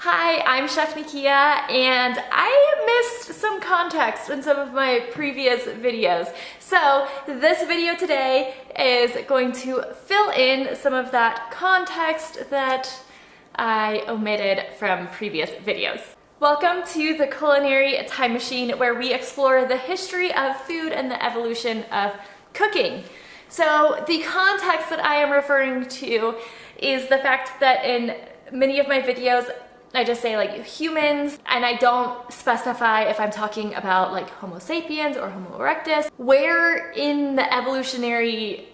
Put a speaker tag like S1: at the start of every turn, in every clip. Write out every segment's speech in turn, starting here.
S1: Hi, I'm Chef Nikia, and I missed some context in some of my previous videos. So this video today is going to fill in some of that context that I omitted from previous videos. Welcome to the Culinary Time Machine, where we explore the history of food and the evolution of cooking. So the context that I am referring to is the fact that in many of my videos, I just say like humans, and I don't specify if I'm talking about like Homo sapiens or Homo erectus, where in the evolutionary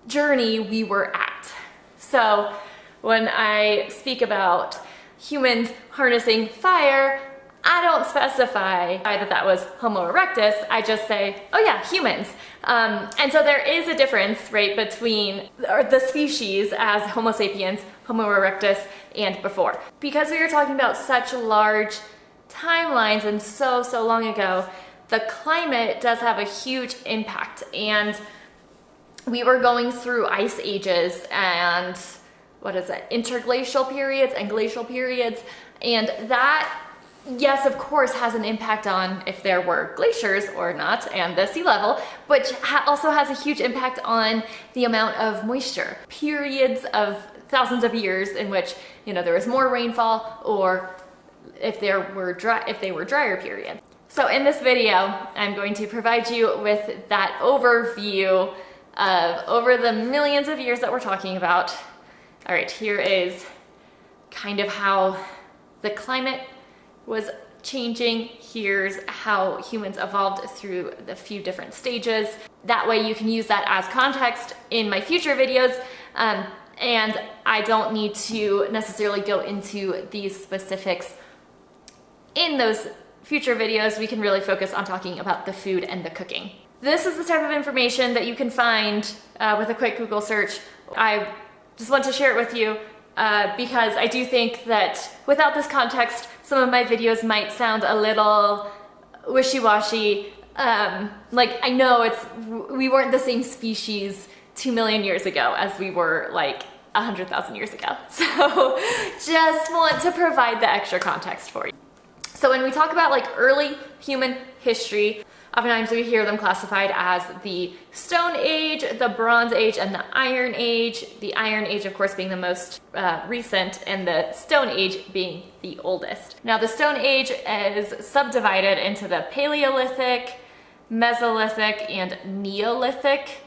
S1: journey we were at. So when I speak about humans harnessing fire, I don't specify that that was Homo erectus, I just say, oh yeah, humans. And so there is a difference, right, between the species as Homo sapiens, Homo erectus, and before. Because we are talking about such large timelines and so long ago, the climate does have a huge impact. And we were going through ice ages and interglacial periods and glacial periods, and that, yes, of course, has an impact on if there were glaciers or not and the sea level, but also has a huge impact on the amount of moisture. Periods of thousands of years in which, there was more rainfall, or if they were drier periods. So in this video, I'm going to provide you with that overview of over the millions of years that we're talking about. All right, here is kind of how the climate was changing. Here's how humans evolved through the few different stages. That way you can use that as context in my future videos. And I don't need to necessarily go into these specifics in those future videos. We can really focus on talking about the food and the cooking. This is the type of information that you can find with a quick Google search. I just want to share it with you because I do think that without this context, some of my videos might sound a little wishy-washy. Like, I know we weren't the same species 2 million years ago as we were like 100,000 years ago. So just want to provide the extra context for you. So when we talk about like early human history, oftentimes we hear them classified as the Stone Age, the Bronze Age, and the Iron Age. The Iron Age, of course, being the most recent, and the Stone Age being the oldest. Now, the Stone Age is subdivided into the Paleolithic, Mesolithic, and Neolithic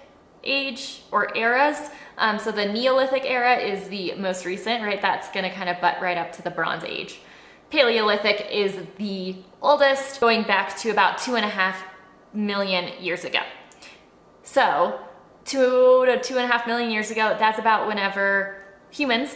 S1: age or eras. So the Neolithic era is the most recent, right? That's going to kind of butt right up to the Bronze Age. Paleolithic is the oldest, going back to about 2.5 million years ago. So 2 to 2.5 million years ago, that's about whenever humans,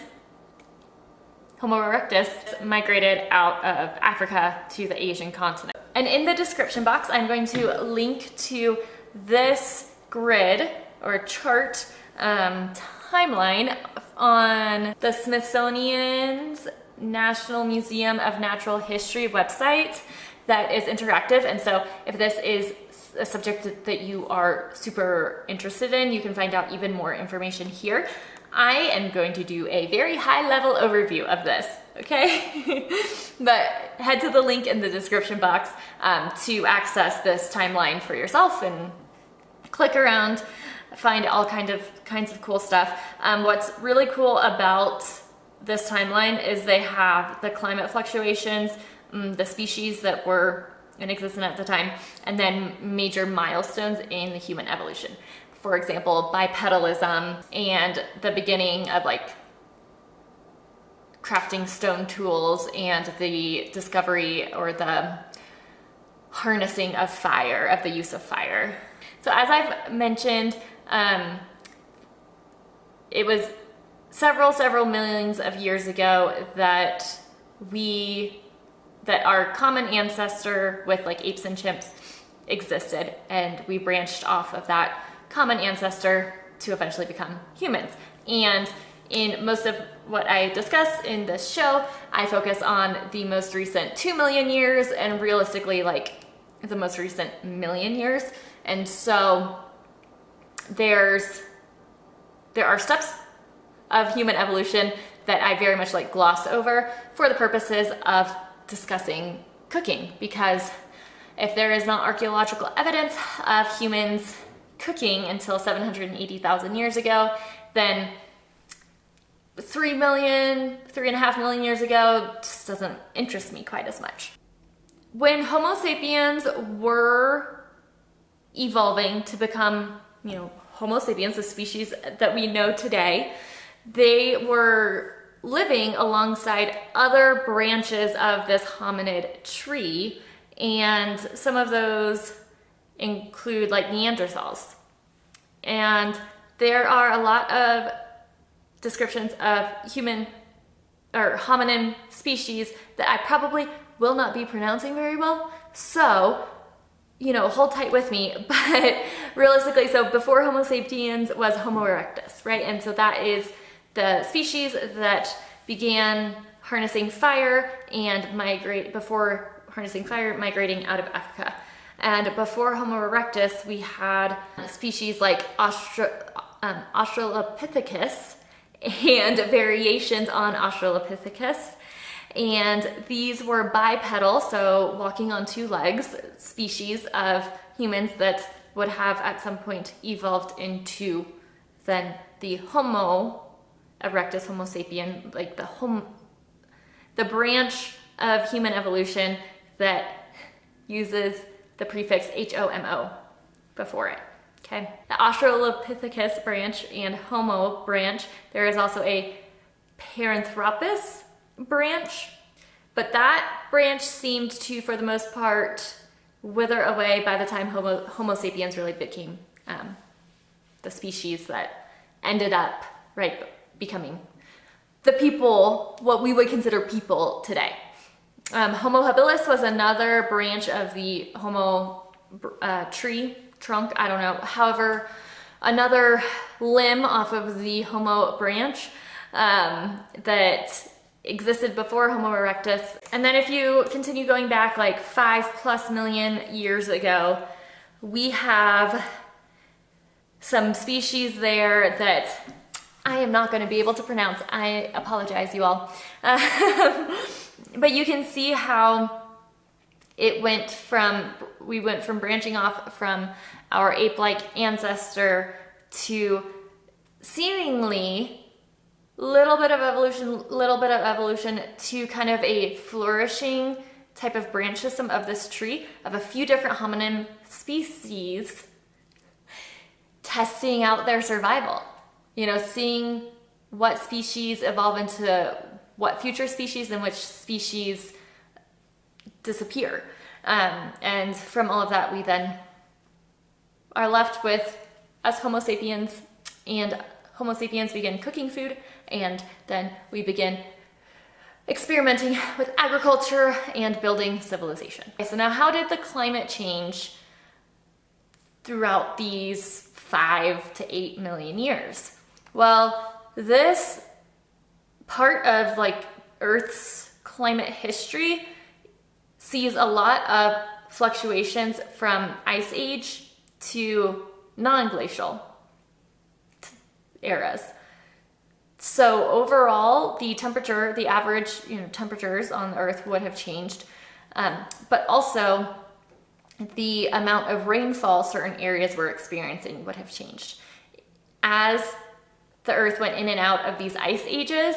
S1: Homo erectus, migrated out of Africa to the Asian continent. And in the description box, I'm going to link to this grid or chart timeline on the Smithsonian's National Museum of Natural History website that is interactive. And so if this is a subject that you are super interested in, you can find out even more information here. I am going to do a very high level overview of this, okay? But head to the link in the description box to access this timeline for yourself and click around, find all kinds of cool stuff. What's really cool about this timeline is they have the climate fluctuations, the species that were in existence at the time, and then major milestones in the human evolution. For example, bipedalism and the beginning of like crafting stone tools and the discovery or the harnessing of fire, of the use of fire. So as I've mentioned, it was several millions of years ago that our common ancestor with like apes and chimps existed, and we branched off of that common ancestor to eventually become humans. And in most of what I discuss in this show, I focus on the most recent 2 million years and realistically like the most recent million years. And so there are steps of human evolution that I very much like gloss over for the purposes of discussing cooking, because if there is not archaeological evidence of humans cooking until 780,000 years ago, then 3.5 million years ago just doesn't interest me quite as much. When Homo sapiens were evolving to become, Homo sapiens, the species that we know today, they were living alongside other branches of this hominid tree, and some of those include like Neanderthals. And there are a lot of descriptions of human or hominin species that I probably will not be pronouncing very well. So, hold tight with me. But realistically, so before Homo sapiens was Homo erectus, right? And so that is the species that began harnessing fire and migrating out of Africa. And before Homo erectus, we had species like Australopithecus and variations on Australopithecus. And these were bipedal, so walking on two legs, species of humans that would have at some point evolved into then the Homo erectus, Homo sapien, like the branch of human evolution that uses the prefix HOMO before it. Okay, the Australopithecus branch and Homo branch, there is also a Paranthropus branch, but that branch seemed to, for the most part, wither away by the time Homo sapiens really became the species that ended up, becoming the people, what we would consider people today. Homo habilis was another branch of the Homo trunk, I don't know, however, another limb off of the Homo branch that existed before Homo erectus. And then if you continue going back like 5+ million years ago, we have some species there that I am not going to be able to pronounce. I apologize, you all. But you can see how we went from branching off from our ape-like ancestor to seemingly little bit of evolution to kind of a flourishing type of branch system of this tree of a few different hominin species testing out their survival. Seeing what species evolve into what future species and which species disappear. And from all of that, we then are left with us Homo sapiens, and Homo sapiens begin cooking food, and then we begin experimenting with agriculture and building civilization. Okay, so now how did the climate change throughout these 5 to 8 million years? Well, this part of Earth's climate history sees a lot of fluctuations from ice age to non-glacial eras. So overall, the average temperatures on the Earth would have changed, but also the amount of rainfall certain areas were experiencing would have changed. As the Earth went in and out of these ice ages,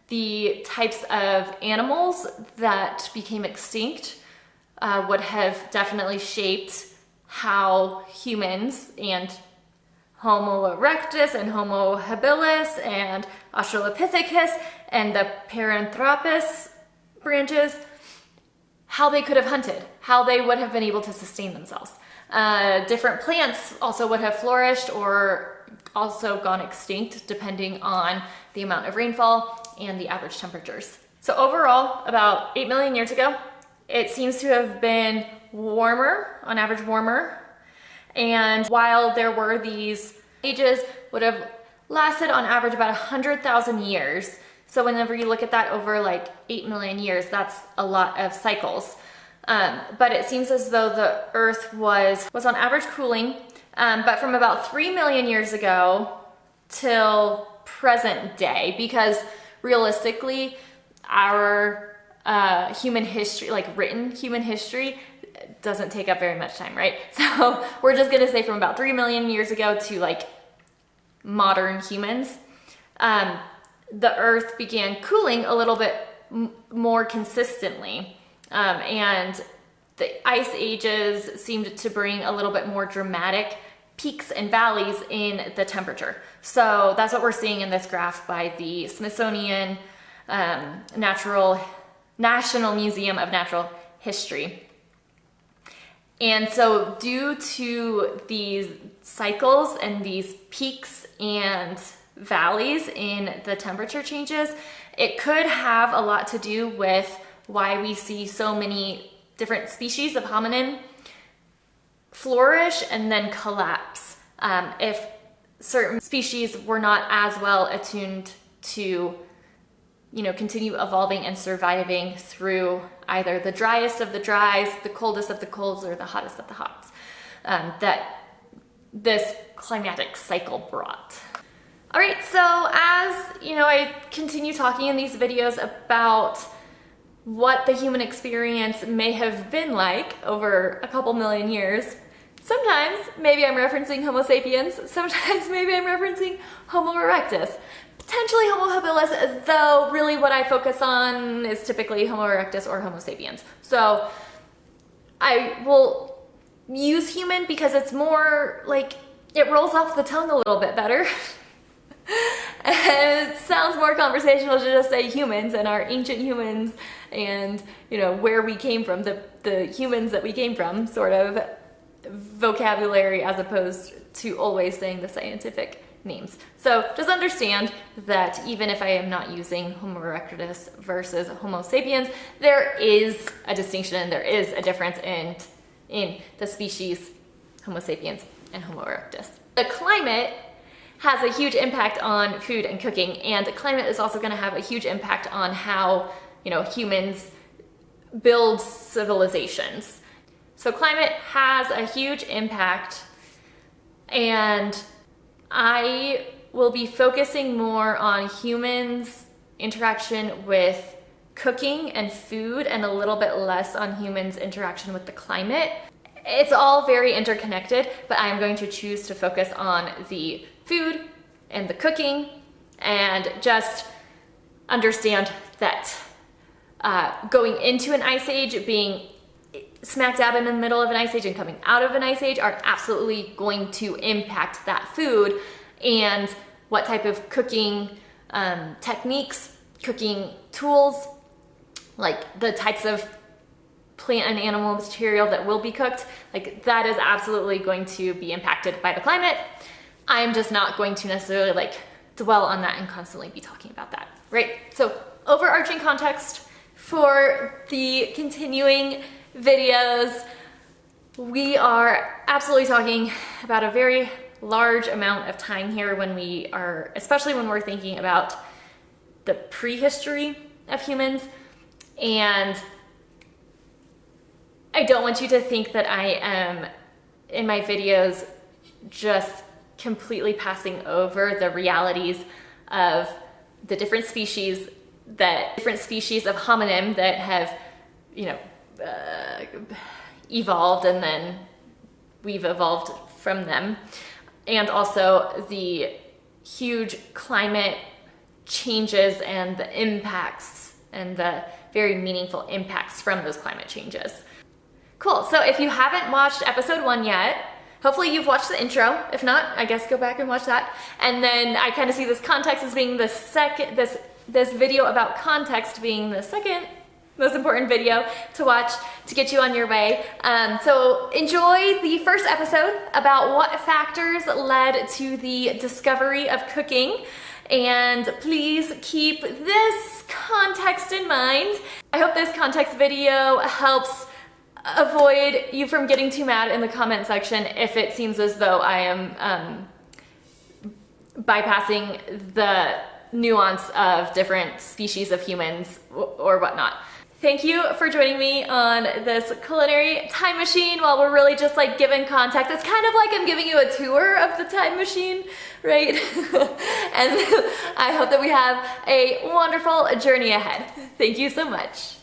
S1: the types of animals that became extinct would have definitely shaped how humans and Homo erectus and Homo habilis and Australopithecus and the Paranthropus branches, how they could have hunted, how they would have been able to sustain themselves. Different plants also would have flourished or also gone extinct depending on the amount of rainfall and the average temperatures. So overall, about 8 million years ago, it seems to have been warmer, on average warmer, and while there were these ages, would have lasted on average about 100,000 years. So whenever you look at that over 8 million years, that's a lot of cycles. But it seems as though the Earth was on average cooling, but from about 3 million years ago till present day, because realistically, our human history, like written human history, doesn't take up very much time, right? So we're just gonna say from about 3 million years ago to like modern humans, the Earth began cooling a little bit more consistently, and the ice ages seemed to bring a little bit more dramatic peaks and valleys in the temperature. So that's what we're seeing in this graph by the Smithsonian National Museum of Natural History. And so due to these cycles and these peaks and valleys in the temperature changes, it could have a lot to do with why we see so many different species of hominin flourish and then collapse. If certain species were not as well attuned to, you know, continue evolving and surviving through either the driest of the dries, the coldest of the colds, or the hottest of the hots, that this climatic cycle brought. All right, so as you know, I continue talking in these videos about what the human experience may have been like over a couple million years. Sometimes maybe I'm referencing Homo sapiens, sometimes maybe I'm referencing Homo erectus, potentially Homo habilis, though really what I focus on is typically Homo erectus or Homo sapiens. So I will use human because it's more like, it rolls off the tongue a little bit better. And it sounds more conversational to just say humans and our ancient humans and, you know, where we came from, the humans that we came from sort of vocabulary, as opposed to always saying the scientific names. So just understand that even if I am not using Homo erectus versus Homo sapiens, there is a distinction, there is a difference in the species Homo sapiens and Homo erectus. The climate has a huge impact on food and cooking, and climate is also going to have a huge impact on how, you know, humans build civilizations. So climate has a huge impact, and I will be focusing more on humans' interaction with cooking and food and a little bit less on humans' interaction with the climate. It's all very interconnected, but I'm going to choose to focus on the food and the cooking, and just understand that going into an ice age, being smack dab in the middle of an ice age and coming out of an ice age are absolutely going to impact that food and what type of cooking techniques, cooking tools, like the types of plant and animal material that will be cooked, like that is absolutely going to be impacted by the climate. I'm just not going to necessarily like dwell on that and constantly be talking about that, right? So overarching context for the continuing videos, we are absolutely talking about a very large amount of time here when we are, especially when we're thinking about the prehistory of humans. And I don't want you to think that I am in my videos just completely passing over the realities of the different species of hominin that have, you know, evolved, and then we've evolved from them, and also the huge climate changes and the impacts and the very meaningful impacts from those climate changes. Cool, so if you haven't watched episode 1 yet, hopefully you've watched the intro. If not, I guess go back and watch that. And then I kind of see this context as being the second, this video about context being the second most important video to watch to get you on your way. So enjoy the first episode about what factors led to the discovery of cooking, and please keep this context in mind. I hope this context video helps avoid you from getting too mad in the comment section if it seems as though I am bypassing the nuance of different species of humans or whatnot. Thank you for joining me on this culinary time machine while we're really just like giving context. It's kind of like I'm giving you a tour of the time machine, right? And I hope that we have a wonderful journey ahead. Thank you so much.